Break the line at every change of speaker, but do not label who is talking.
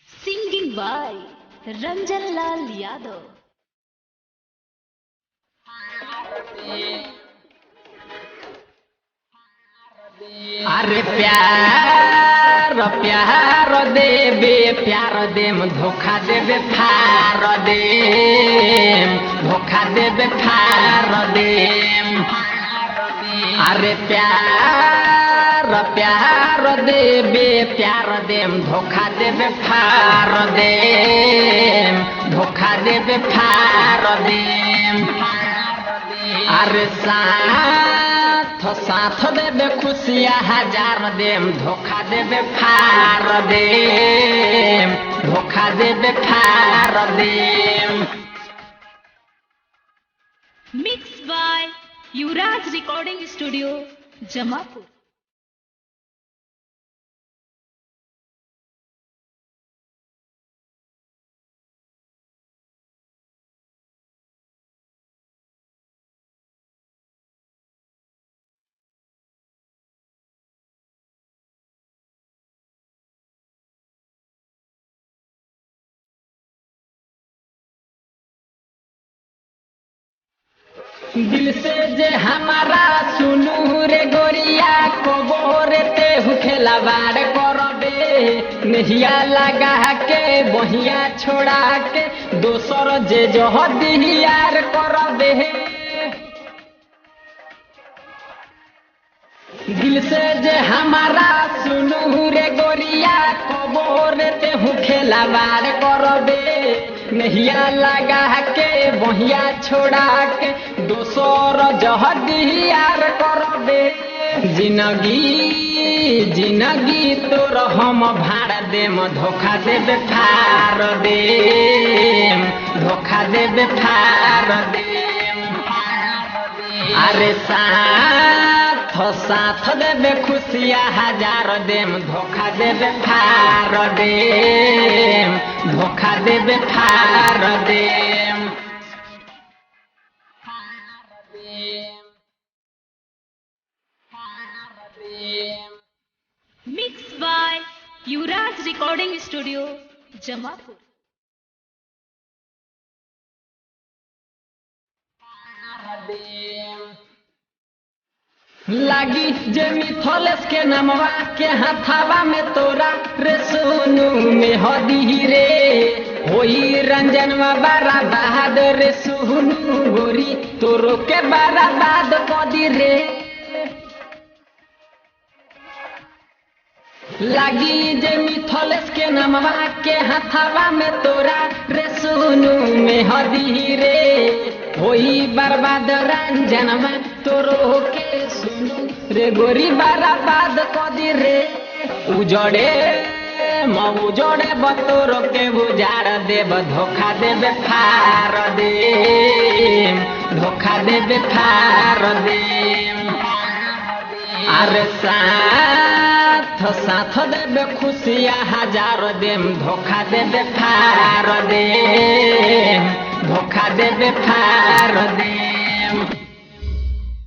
Singing by Ranjan Lal Yadav.
अरे प्यार प्यार देबे प्यार देम धोखा देबे फार देम धोखा देबे फार देम अरे प्यार प्यार देबे प्यार देम धोखा देबे फार देम धोखा देबे फार देम अरे साथ देबे खुशियाँ हजार देम धोखा देबे फार देम धोखा देबे फार देम।
Mixed by Yuvraj Recording Studio, Jamapur.
दिल से जे हमारा सुनू रे गोरिया को बोरे ते हुखेला बार करबे नहिया लगा के बहिया छोड़ा के दोसर जे जहदियार करबे दिल से जे हमारा सुनू रे गोरिया को बोरे ते हुखेला बार करबे नहिया लगा के बहिया छोड़ा के दोसर जहदियार करबे जिंदगी तोर हम भाड़ देम धोखा देबे फार देम धोखा देबे फार देम अरे साथ देबे खुशियाँ हजार देम धोखा देबे फार देम धोखा देबे फार देम।
Mixed by Yuvraj Recording Studio, Jamapur.
लागी जे मिथलेस के नमवा के हथावा में तोरा रे सोनू में हदी रे होई रंजनवा बारा बाद रे सोनू गोरी तोरो के बारा बाद कदी रे लागी जे मिथलेस के नमवा के हथावा में तोरा रे सोनू में हदी रे होई बर्बाद रंजनवा तोरो के सुनू रे गोरी बर्बाद कदी रे उजड़े उजड़े बतोरो के बुझाड़ देब धोखा देबे फार देम धोखा देबे फार देम अरे साथ देबे खुशियाँ हजार देम धोखा देबे फार देम धोखा देबे फार देम।